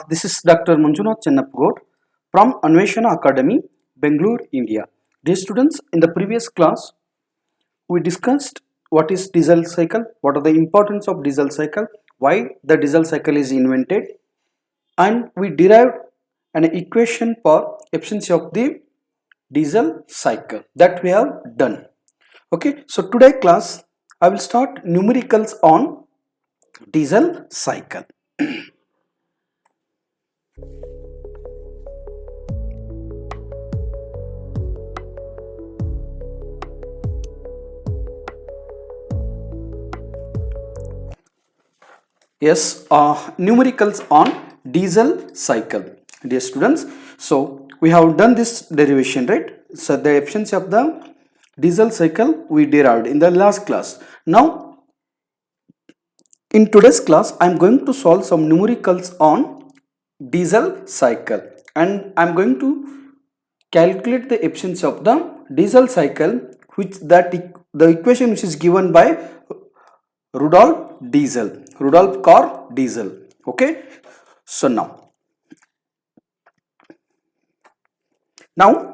This is Dr. Manjunath Chennapugod from Anveshana Academy, Bangalore, India. Dear students, in the previous class, we discussed what is diesel cycle, what are the importance of diesel cycle, why the diesel cycle is invented, and we derived an equation for efficiency of the diesel cycle that we have done. Okay, so today class, I will start numericals on diesel cycle. Yes, numericals on diesel cycle, dear students. So we have done this derivation, right? So the efficiency of the diesel cycle we derived in the last class. Now in today's class I am going to solve some numericals on diesel cycle, and I am going to calculate the efficiency of the diesel cycle, which the equation which is given by Rudolf Carr Diesel. Okay, so now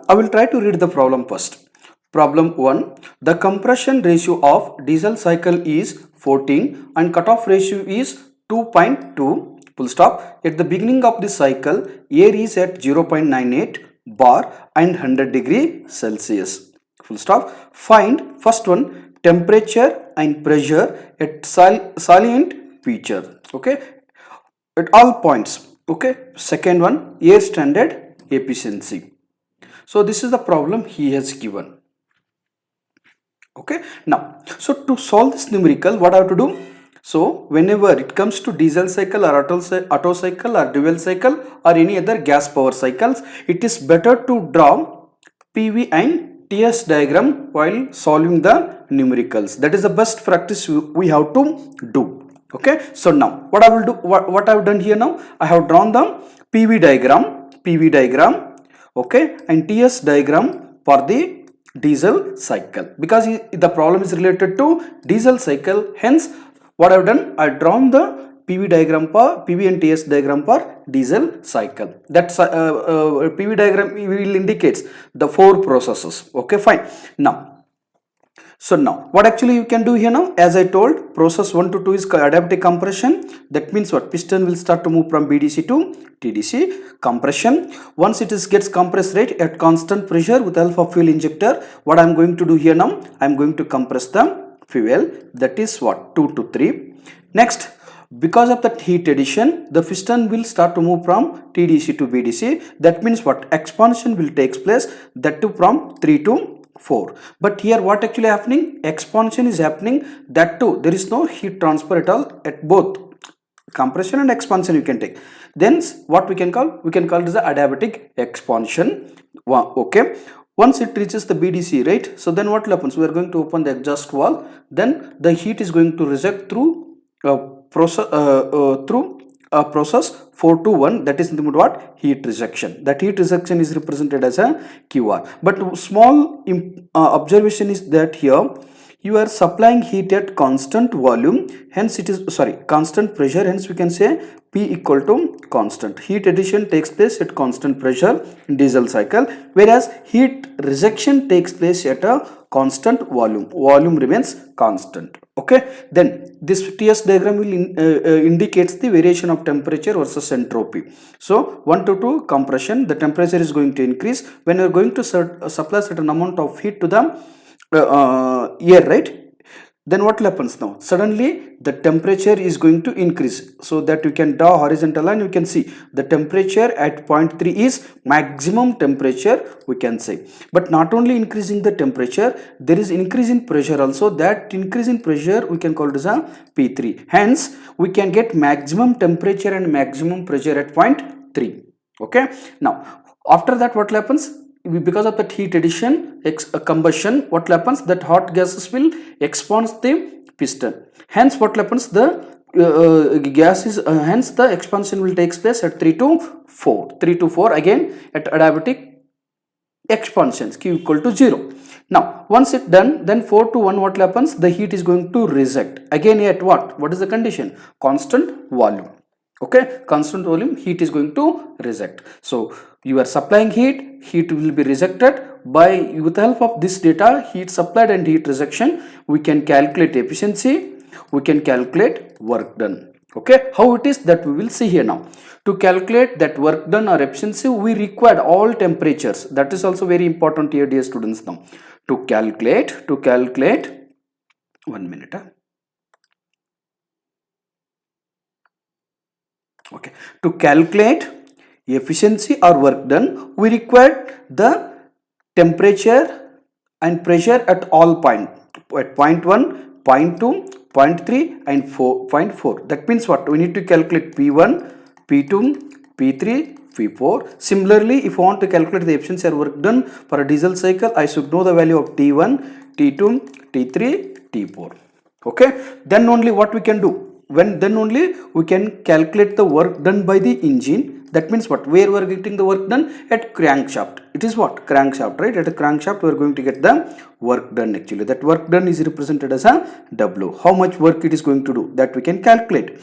I will try to read the problem first. Problem 1. The compression ratio of diesel cycle is 14 and cutoff ratio is 2.2 full stop. At the beginning of the cycle, air is at 0.98 bar and 100 degree Celsius full stop. Find first one, temperature and pressure at salient feature, okay, at all points. Okay, second one, air standard efficiency. So this is the problem he has given. Okay, now so to solve this numerical, what I have to do? So whenever it comes to diesel cycle or Otto cycle or dual cycle or any other gas power cycles, it is better to draw PV and TS diagram while solving the numericals. That is the best practice we have to do. Okay, so now what I will do, what I have done here now, I have drawn the PV diagram, okay, and TS diagram for the diesel cycle, because the problem is related to diesel cycle. Hence what I have done, I have drawn the PV and TS diagram for diesel cycle. That's PV diagram will indicates the 4 processes. Okay, fine. Now what actually you can do here now, as I told, process 1 to 2 is adiabatic compression. That means what, piston will start to move from BDC to TDC. Compression, once it gets compressed, right, at constant pressure with help of fuel injector, what I am going to do here now, I am going to compress the fuel. That is what, 2 to 3. Next, because of that heat addition, the piston will start to move from TDC to BDC. That means what, expansion will take place, that too from 3 to 4. But here what actually happening, expansion is happening, that too there is no heat transfer at all at both compression and expansion you can take. Then what we can call it as the adiabatic expansion. Okay, once it reaches the BDC, right, so then what happens, we are going to open the exhaust valve, then the heat is going to reject through process 4 to 1, that is what, heat rejection. That heat rejection is represented as a QR. But small observation is that here you are supplying heat at constant volume, hence it is constant pressure, hence we can say P equal to constant. Heat addition takes place at constant pressure in diesel cycle, whereas heat rejection takes place at a constant volume remains constant. Okay, then this TS diagram will indicates the variation of temperature versus entropy. So 1 to 2 compression, the temperature is going to increase when you are going to supply certain amount of heat to the air, right? Then what happens now, suddenly the temperature is going to increase, so that you can draw horizontal line. You can see the temperature at point 3 is maximum temperature, we can say. But not only increasing the temperature, there is increase in pressure also. That increase in pressure we can call it as a P3. Hence we can get maximum temperature and maximum pressure at point 3. Okay, now after that what happens, because of that heat addition, combustion, what happens, that hot gases will expand the piston. Hence what happens, the hence the expansion will take place at 3 to 4 again at adiabatic expansions, Q equal to 0. Now once it done, then 4 to 1 what happens, the heat is going to reject again at what is the condition, constant volume. Okay, constant volume, heat is going to reject. So you are supplying heat, heat will be rejected. By with the help of this data, heat supplied and heat rejection, we can calculate efficiency, we can calculate work done. Okay, how it is that we will see here now. To calculate that work done or efficiency, we require all temperatures. That is also very important here, dear students. Now to calculate 1 minute. Okay, to calculate efficiency or work done, we require the temperature and pressure at all point, at point 1, point 2, point 3 and 4. That means what? We need to calculate P1, P2, P3, P4. Similarly, if I want to calculate the efficiency or work done for a diesel cycle, I should know the value of T1, T2, T3, T4. Okay, then only what we can do? Then only we can calculate the work done by the engine. That means what? Where we are getting the work done? At crankshaft. It is what? Crankshaft, right? At a crankshaft we are going to get the work done actually. That work done is represented as a W. How much work it is going to do? That we can calculate.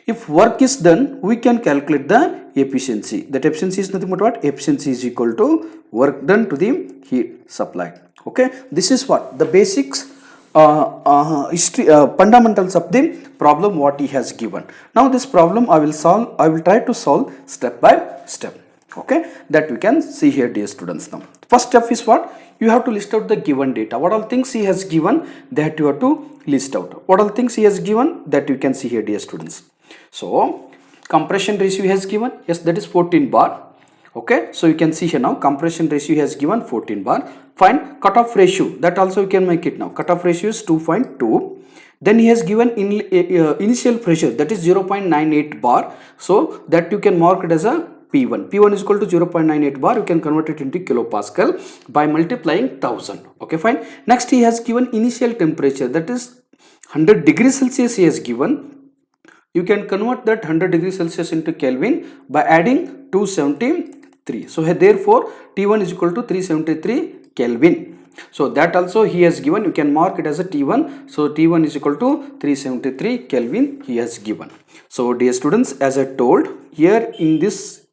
If work is done, we can calculate the efficiency. That efficiency is nothing but what? Efficiency is equal to work done to the heat supplied. Okay, this is what? The basics fundamentals of the problem what he has given. Now this problem I will try to solve step by step. Okay, that we can see here, dear students. Now first step is what? You have to list out the given data. What all things he has given, that you have to list out. What all things he has given, that you can see here, dear students. So compression ratio he has given, yes, that is 14 bar. Okay, so you can see here now compression ratio has given 14 bar. Find cutoff ratio, that also you can make it now. Cutoff ratio is 2.2. Then he has given initial pressure, that is 0.98 bar. So that you can mark it as a P1. P1 is equal to 0.98 bar. You can convert it into kilopascal by multiplying 1000. Okay, fine. Next he has given initial temperature, that is 100 degrees Celsius he has given. You can convert that 100 degrees Celsius into Kelvin by adding 273. So therefore T1 is equal to 373 Kelvin. So that also he has given. You can mark it as a T1. So T1 is equal to 373 Kelvin he has given. So dear students, as I told here in this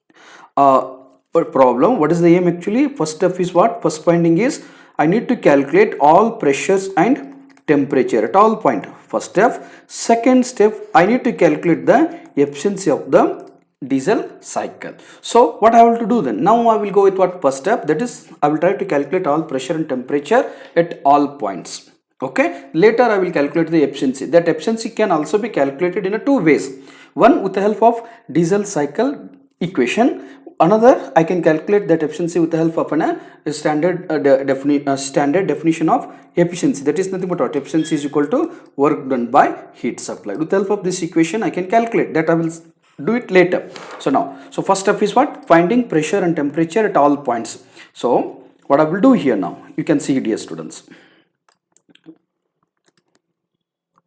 problem, what is the aim actually? First step is what? First finding is I need to calculate all pressures and temperature at all point. First step. Second step, I need to calculate the efficiency of the diesel cycle. So what I will to do then? Now I will go with what? First step, that is I will try to calculate all pressure and temperature at all points. Okay, later I will calculate the efficiency. That efficiency can also be calculated in two ways. One, with the help of diesel cycle equation. Another, I can calculate that efficiency with the help of a standard definition of efficiency. That is nothing but what? Efficiency is equal to work done by heat supplied. With the help of this equation, I can calculate that. I will do it later. So now, so first step is what? Finding pressure and temperature at all points. So what I will do here now, you can see, dear students.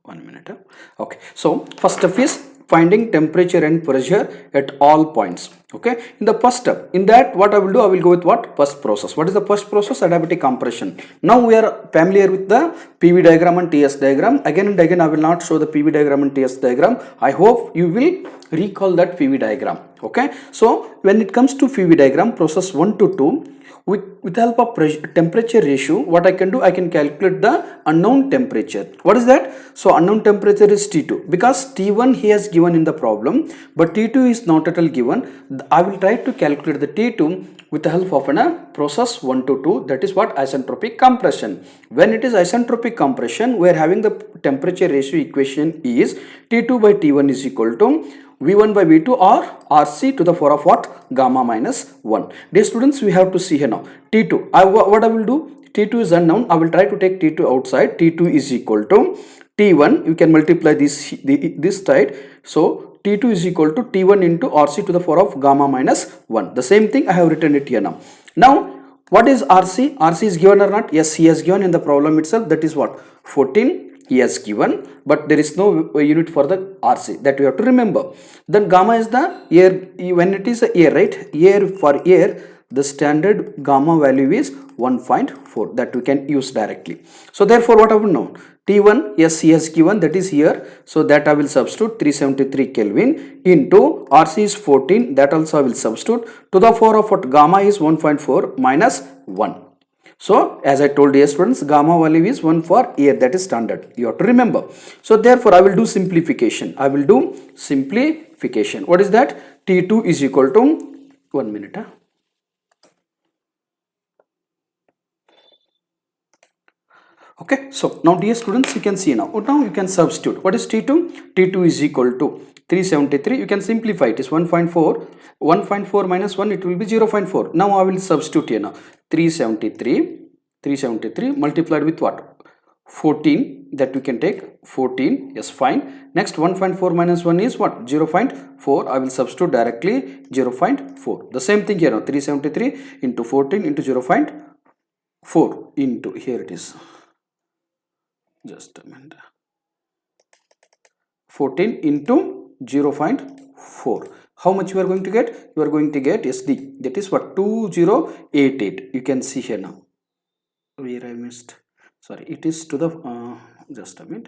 1 minute. Okay, so first step is finding temperature and pressure at all points. Okay, in the first step, in that what I will do, I will go with what? First process. What is the first process? Adiabatic compression. Now we are familiar with the PV diagram and TS diagram. Again and again I will not show the PV diagram and TS diagram. I hope you will recall that PV diagram. Okay, so when it comes to PV diagram, process 1 to 2, with the help of temperature ratio, what I can do, I can calculate the unknown temperature. What is that? So unknown temperature is T2, because T1 he has given in the problem, but T2 is not at all given. I will try to calculate the T2 with the help of a process 1 to 2, that is what? Isentropic compression. When it is isentropic compression, we are having the temperature ratio equation is T2 by T1 is equal to V1 by V2 or RC to the power of what? Gamma minus 1. Dear students, we have to see here now. T2, what I will do? T2 is unknown. I will try to take T2 outside. T2 is equal to T1. You can multiply this side. So T2 is equal to T1 into RC to the power of gamma minus 1. The same thing I have written it here now. Now, what is RC? RC is given or not? Yes, he has given in the problem itself. That is what? 14. He has given, but there is no unit for the RC, that you have to remember. Then gamma is the air. When it is air, right? Air, for air, the standard gamma value is 1.4, that we can use directly. So therefore what I will know? T1, yes, he has given, that is here. So that I will substitute 373 Kelvin into RC is 14, that also I will substitute. To the power of what? Gamma is 1.4 minus 1. So as I told you students, gamma value is 1 for air, that is standard. You have to remember. So therefore I will do simplification. I will do simplification. What is that? T2 is equal to 1 minute. Okay, so now dear students, you can see now you can substitute. What is T2? T2 is equal to 373. You can simplify it. Is 1.4. 1.4 minus 1, it will be 0.4. Now I will substitute here now. 373 multiplied with what? 14, that we can take 14. Yes, fine. Next 1.4 minus 1 is what? 0.4. I will substitute directly 0.4. The same thing here now. 373 into 14 into 0.4 into, here it is. Just a minute. 14 into 0.4. How much you are going to get? You are going to get SD. That is what? 2088. You can see here now. Where I missed. Sorry, it is to the just a minute.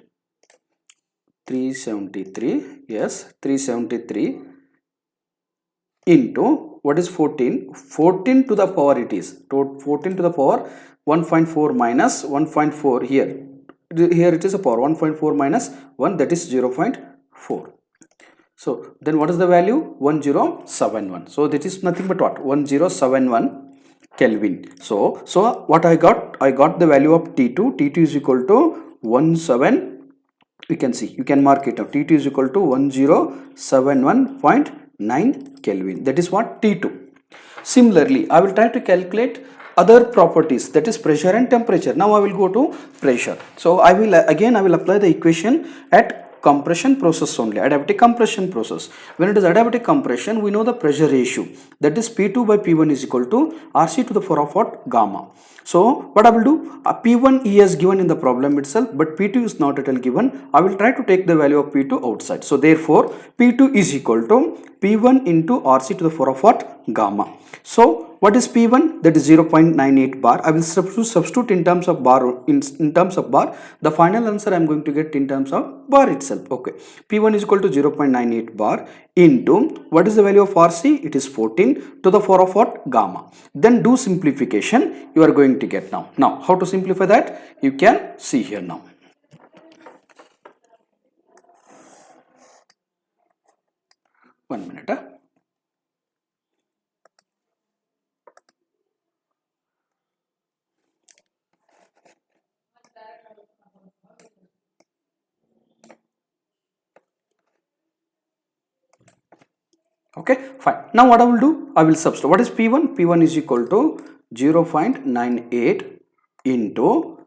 373. Yes, 373 into what is 14? 14 to the power it is. 14 to the power 1.4 minus 1.4 here. Here it is a power 1.4 minus 1, that is 0.4. So then what is the value? 1071. So that is nothing but what? 1071 Kelvin. So what I got the value of T2. T2 is equal to 17. You can see, you can mark it out. T2 is equal to 1071.9 Kelvin. That is what? T2. Similarly, I will try to calculate other properties, that is pressure and temperature. Now I will go to pressure. So I will apply the equation at compression process only, adiabatic compression process. When it is adiabatic compression, we know the pressure ratio, that is P2 by P1 is equal to RC to the power of what? Gamma. So what I will do, P1 he has given in the problem itself, but P2 is not at all given. I will try to take the value of P2 outside. So therefore P2 is equal to P1 into RC to the power of what? Gamma. So what is P1? That is 0.98 bar. I will substitute in terms of bar. In terms of bar, the final answer I am going to get in terms of bar itself. Okay, P1 is equal to 0.98 bar into what is the value of RC? It is 14 to the power of what? Gamma. Then do simplification. You are going to get now. Now how to simplify that? You can see here now. One minute. Okay, fine. Now what I will do? I will substitute. What is P1? P1 is equal to 0.98 into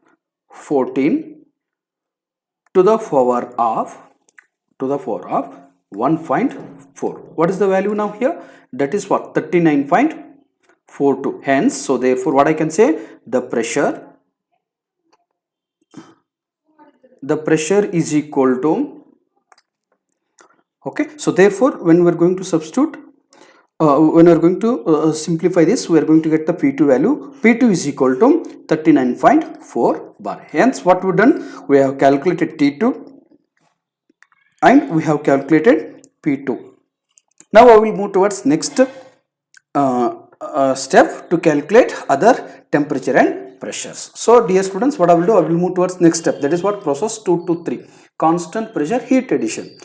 14 to the power of 1.4. What is the value now here? That is what? 39.42. Hence, so therefore what I can say? The pressure is equal to, okay, so therefore when we are going to substitute, when we are going to simplify this, we are going to get the P2 value. P2 is equal to 39.4 bar. Hence what we done? We have calculated T2 and we have calculated P2. Now I will move towards next step to calculate other temperature and pressures. So dear students, what I will do? I will move towards next step. That is what? Process 2 to 3. Constant pressure heat addition.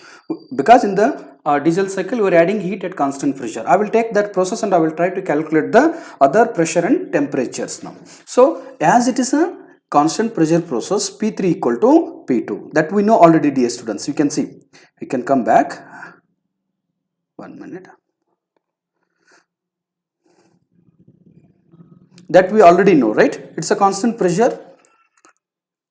Because in the diesel cycle we are adding heat at constant pressure. I will take that process and I will try to calculate the other pressure and temperatures now. So as it is a constant pressure process, P3 equal to P2. That we know already, dear students. You can see. We can come back. 1 minute. That we already know, right? It's a constant pressure,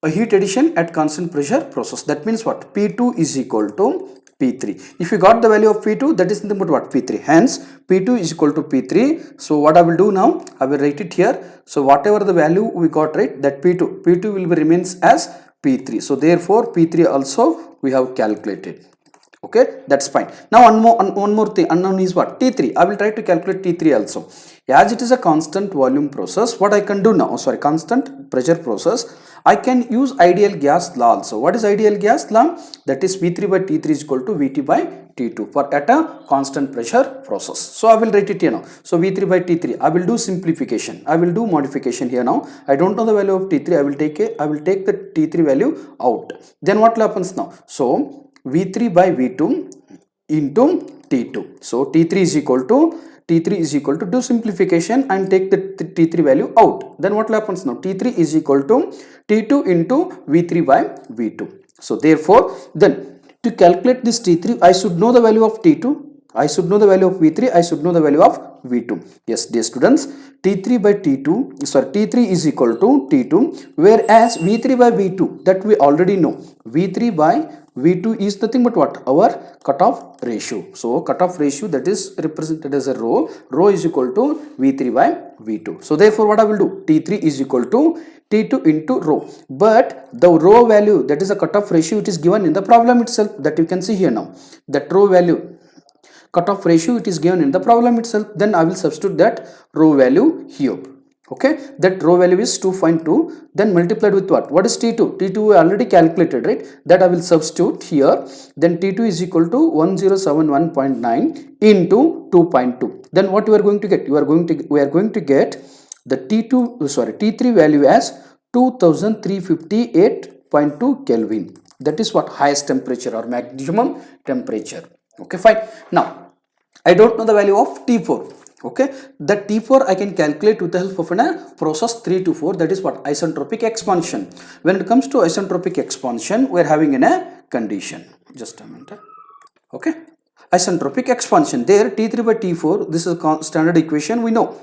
a heat addition at constant pressure process. That means what? P2 is equal to P3. If you got the value of P2, that is nothing but what? P3. Hence, P2 is equal to P3. So what I will do now? I will write it here. So whatever the value we got, right? That P2 will be remains as P3. So therefore, P3 also we have calculated. Okay, that's fine. Now one more thing, unknown is what? T3. I will try to calculate T3 also. As it is a constant volume process, what I can do now, constant pressure process, I can use ideal gas law also. What is ideal gas law? That is V3 by T3 is equal to Vt by T2 for at a constant pressure process. So I will write it here now. So V3 by T3, I will do simplification, I will do modification here now. I don't know the value of T3, I will take the T3 value out. Then what happens now? So V3 by V2 into T2. So T3 is equal to do simplification and take the T3 value out. Then what happens now? T3 is equal to T2 into V3 by V2. So therefore, then to calculate this T3, I should know the value of T2, I should know the value of V3, I should know the value of V2. Yes, dear students, T3 by T2, T3 is equal to T2, whereas V3 by V2, that we already know. V3 by V2 is nothing but what? Our cutoff ratio. So cutoff ratio, that is represented as a rho. Rho is equal to V3 by V2. So therefore what I will do? T3 is equal to T2 into rho. But the rho value, that is a cutoff ratio, it is given in the problem itself, that you can see here now. That rho value, cutoff ratio, it is given in the problem itself. Then I will substitute that rho value here. Okay, that rho value is 2.2, then multiplied with what is T2? T2 we already calculated, right? That I will substitute here. Then T2 is equal to 1071.9 into 2.2. Then what we are going to get? We are going to get the T3 value as 2358.2 Kelvin. That is what? Highest temperature or maximum temperature. Okay, fine. Now I don't know the value of T4. Okay, the T4 I can calculate with the help of a process 3 to 4, that is what? Isentropic expansion. When it comes to isentropic expansion, we are having in a condition. Just a minute. Okay, isentropic expansion, there T3 by T4, this is a standard equation we know.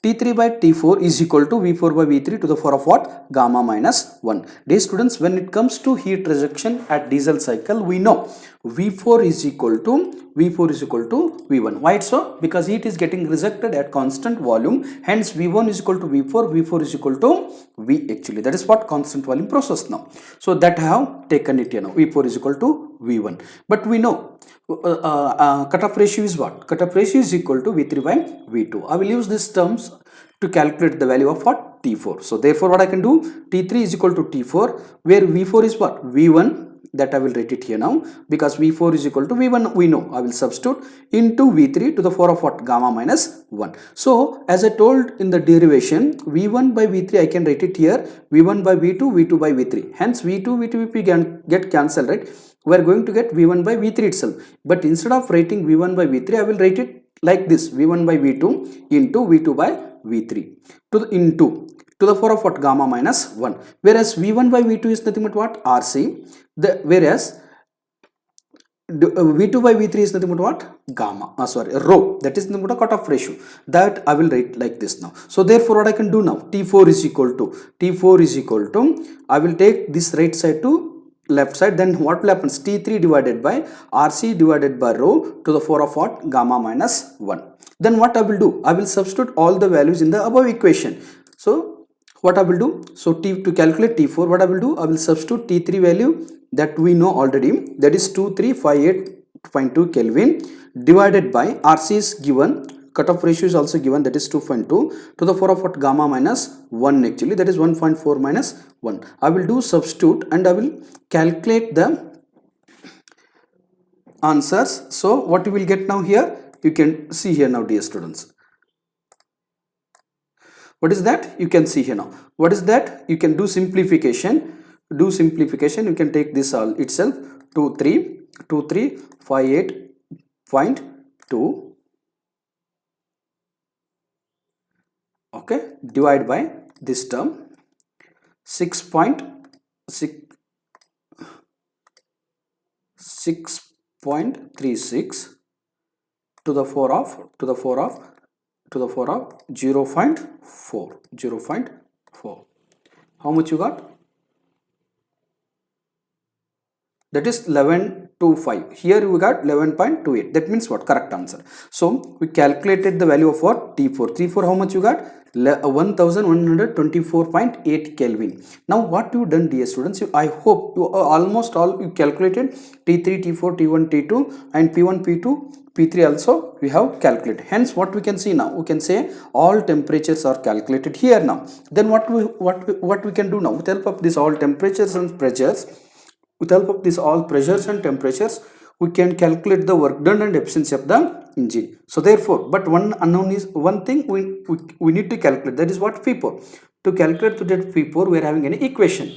T3 by T4 is equal to V4 by V3 to the power of what? Gamma minus 1. Dear students, when it comes to heat rejection at diesel cycle, we know V4 is equal to V1. Why so? Because heat is getting rejected at constant volume. Hence V1 is equal to V4. V4 is equal to V actually. That is what? Constant volume process now. So that I have taken it here now. V4 is equal to V1. But we know cutoff ratio is what? Cutoff ratio is equal to V3 by V2. I will use these terms to calculate the value of what? T4. So therefore what I can do? T3 is equal to T4, where V4 is what? V1. That I will write it here now, because V4 is equal to V1 we know. I will substitute into V3 to the power of what? Gamma minus 1. So as I told in the derivation, V1 by V3 I can write it here, V1 by V2, V2 by V3. Hence V2, V2 can get cancelled, right? We are going to get V1 by V3 itself. But instead of writing V1 by V3, I will write it like this, V1 by V2 into V2 by V3 to the power of what? Gamma minus 1. Whereas V1 by V2 is nothing but what? RC. Whereas V2 by V3 is nothing but what? Gamma. Rho. That is nothing but a cutoff ratio. That I will write like this now. So therefore what I can do now? T4 is equal to, I will take this right side to left side. Then what will happen? T3 divided by RC divided by rho to the power of what? Gamma minus 1. Then what I will do? I will substitute all the values in the above equation. So what I will do? So to calculate T4, what I will do? I will substitute T3 value that we know already, that is 2358.2 Kelvin, divided by RC is given, cutoff ratio is also given, that is 2.2 to the power of what? Gamma minus 1 actually, that is 1.4 minus 1. I will do substitute and I will calculate the answers. So what you will get now here? You can see here now, dear students. What is that? You can see here now. What is that? You can do simplification. You can take this all itself. 2358.2. Okay. Divide by this term. 6.36 to the power of 0.4. How much you got? That is 11 11.25. Here we got 11.28. That means what? Correct answer. So we calculated the value of what? T4. T4 how much you got? 1124.8 Kelvin. Now what you done, dear students? I hope you almost all you calculated T3, T4, T1, T2 and P1, P2, P3 also we have calculated. Hence what we can see now, we can say all temperatures are calculated here now. Then what we can do now, with help of this all temperatures and pressures, we can calculate the work done and efficiency of the engine. So therefore, but one unknown is one thing we need to calculate, that is what? P4. To calculate that P4 we are having an equation.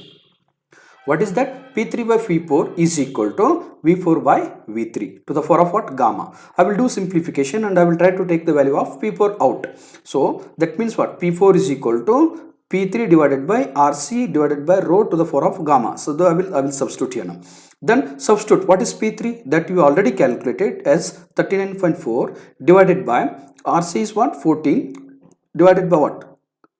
What is that? P3 by P4 is equal to V4 by V3 to the power of what? Gamma. I will do simplification and I will try to take the value of P4 out. So that means what? P4 is equal to P3 divided by RC divided by rho to the power of gamma. So I will substitute here now. Then substitute what is P3 that we already calculated as 39.4 divided by RC is what? 14 divided by what?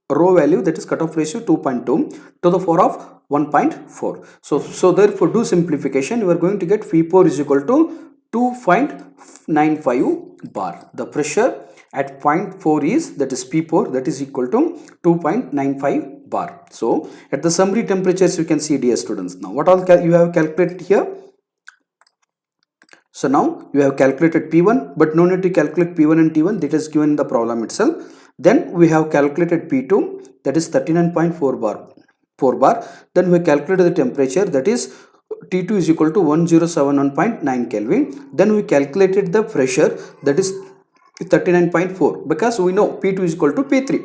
Rho value, that is cutoff ratio 2.2 to the power of 1.4. So therefore do simplification, you are going to get P4 is equal to 2.95 bar. The pressure at 0.4 is, that is P4, that is equal to 2.95 bar. So at the summary temperatures you can see, dear students, now what all you have calculated here. So now you have calculated P1, but no need to calculate P1 and T1, that is given in the problem itself. Then we have calculated P2, that is 39.4 bar. Then we calculated the temperature, that is T2 is equal to 1071.9 Kelvin. Then we calculated the pressure, that is 39.4, because we know P2 is equal to P3.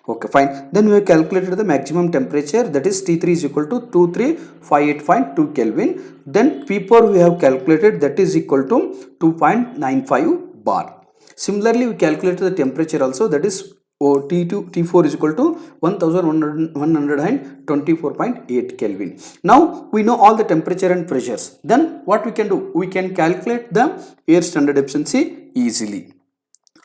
Okay, fine. Then we have calculated the maximum temperature, that is T3 is equal to 2358.2 Kelvin. Then P4 we have calculated, that is equal to 2.95 bar. Similarly, we calculated the temperature also, that is T4 is equal to 1124.8 Kelvin. Now we know all the temperature and pressures. Then what we can do? We can calculate the air standard efficiency easily.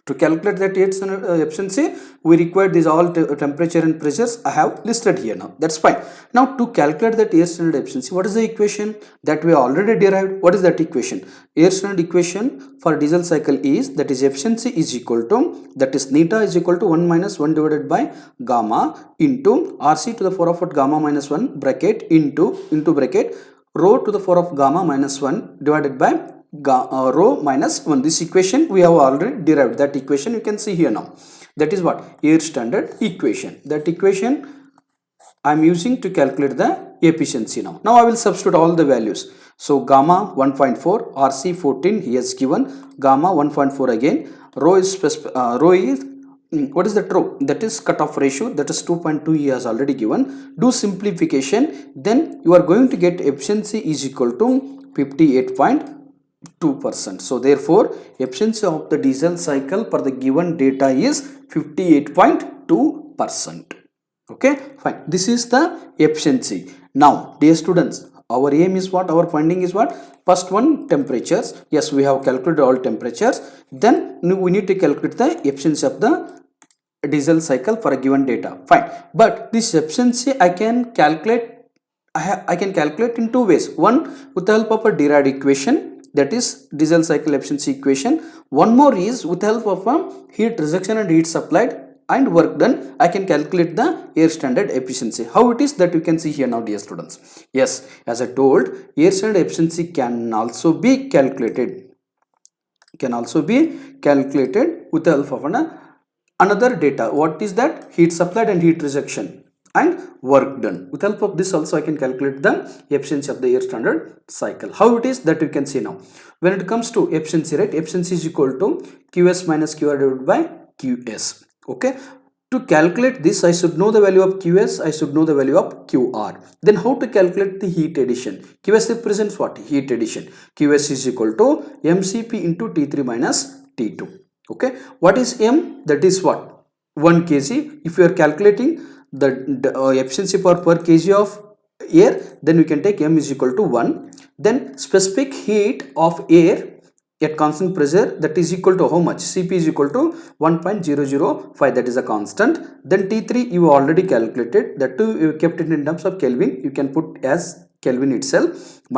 To calculate that air standard efficiency, we require these all temperature and pressures I have listed here now. That's fine. Now to calculate that air standard efficiency, what is the equation that we already derived? What is that equation? Air standard equation for diesel cycle is, that is efficiency is equal to, that is neta is equal to 1 minus 1 divided by gamma into RC to the power of gamma minus 1 bracket into bracket rho to the power of gamma minus 1 divided by rho minus 1. This equation we have already derived. That equation you can see here now. That is what? Air standard equation. That equation I am using to calculate the efficiency now. Now I will substitute all the values. So gamma 1.4, RC 14 he has given, gamma 1.4 again, rho is what is that rho? That is cutoff ratio, that is 2.2 he has already given. Do simplification, then you are going to get efficiency is equal to 58.2%. So therefore efficiency of the diesel cycle per the given data is 58.2%. Okay, fine. This is the efficiency. Now dear students, our aim is what? Our finding is what? First one, temperatures. Yes, we have calculated all temperatures. Then we need to calculate the efficiency of the diesel cycle for a given data. Fine. But this efficiency I can calculate in two ways. One, with the help of a derived equation, that is diesel cycle efficiency equation. One more is with the help of a heat rejection and heat supplied and work done, I can calculate the air standard efficiency. How it is, that you can see here now, dear students. Yes, as I told, air standard efficiency can also be calculated with the help of another data. What is that? Heat supplied and heat rejection and work done. With help of this also I can calculate the efficiency of the air standard cycle. How it is, that you can see now. When it comes to efficiency, right, efficiency is equal to QS minus QR divided by QS. Okay, to calculate this I should know the value of QS, I should know the value of QR. Then how to calculate the heat addition? QS represents what? Heat addition. QS is equal to MCP into T3 minus T2. Okay, what is M? That is what? 1 kg. If you are calculating the efficiency per kg of air, then we can take M is equal to 1. Then specific heat of air at constant pressure, that is equal to how much? Cp is equal to 1.005, that is a constant. Then T3 you already calculated, that too you kept it in terms of Kelvin, you can put as Kelvin itself,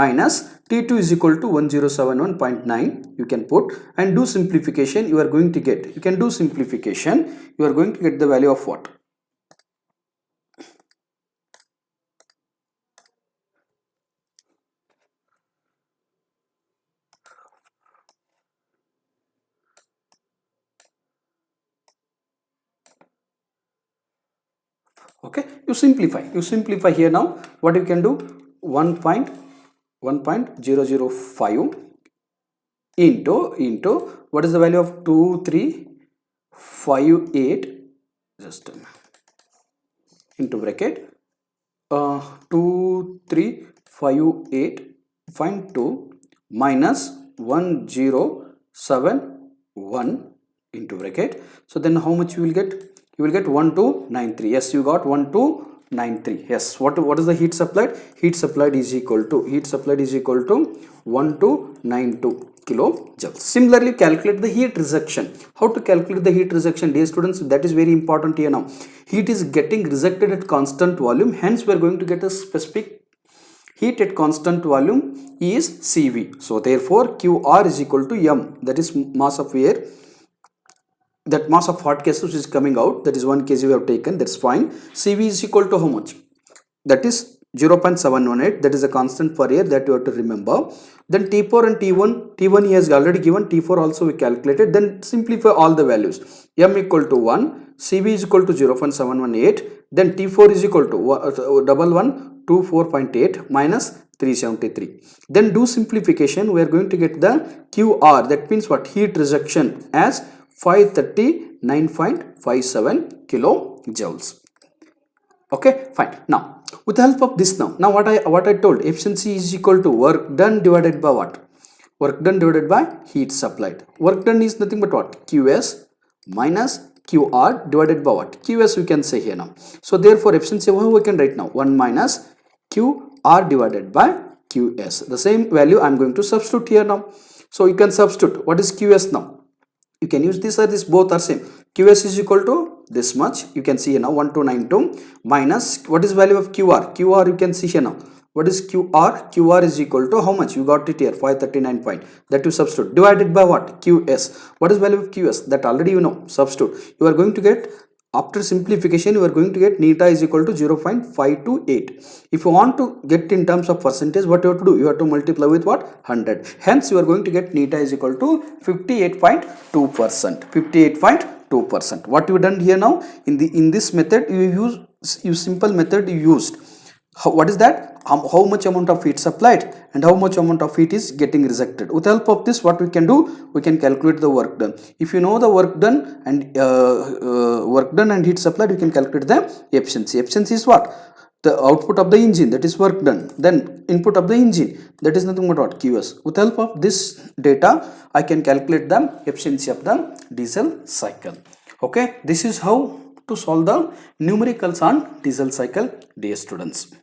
minus T2 is equal to 1071.9 you can put, and do simplification. You are going to get, you can do simplification, you are going to get the value of what? Okay, you simplify here. Now what you can do, 1.005 into what is the value of 2358, just into bracket 2358, find 2 minus 1071 into bracket. So then how much you will get? You will get 1293. Yes, you got 1293. Yes, what is the heat supplied? Heat supplied is equal to 1292 kilojoules. Similarly, calculate the heat rejection. How to calculate the heat rejection, dear students? That is very important here now. Heat is getting rejected at constant volume, hence we are going to get a specific heat at constant volume is Cv. So therefore Qr is equal to m, that is mass of air, that mass of hot gases is coming out, that is 1 kg we have taken, that's fine. Cv is equal to how much? That is 0.718, that is a constant for air, that you have to remember. Then T4 and T1 he has already given, T4 also we calculated. Then simplify all the values. M equal to 1, Cv is equal to 0.718, then T4 is equal to 1124.8 minus 373. Then do simplification, we are going to get the Qr, that means what? Heat rejection, as 539.57 kilojoules. Okay, fine. Now with the help of this, now what I told, efficiency is equal to work done divided by what? Work done divided by heat supplied. Work done is nothing but what? Qs minus Qr divided by what? Qs we can say here now. So therefore efficiency, how we can write now? 1 minus Qr divided by Qs. The same value I am going to substitute here now. So you can substitute. What is Qs now? You can use this or this, both are same. Qs is equal to this much, you can see here now, 1292 minus what is value of Qr? Qr you can see here now. What is Qr? Qr is equal to how much? You got it here, 539 point, that you substitute, divided by what? Qs. What is value of Qs? That already you know, substitute. You are going to get, after simplification, you are going to get neta is equal to 0.528. If you want to get in terms of percentage, what you have to do? You have to multiply with what? 100. Hence, you are going to get neta is equal to 58.2%. 58.2%. What you done here now? In this method, you simple method you used. What is that? How much amount of heat supplied and how much amount of heat is getting rejected. With the help of this, what we can do? We can calculate the work done. If you know the work done and heat supplied, you can calculate the efficiency. Efficiency is what? The output of the engine, that is work done. Then input of the engine, that is nothing but what? Qs. With the help of this data, I can calculate the efficiency of the diesel cycle. Okay, this is how to solve the numericals on diesel cycle, dear students.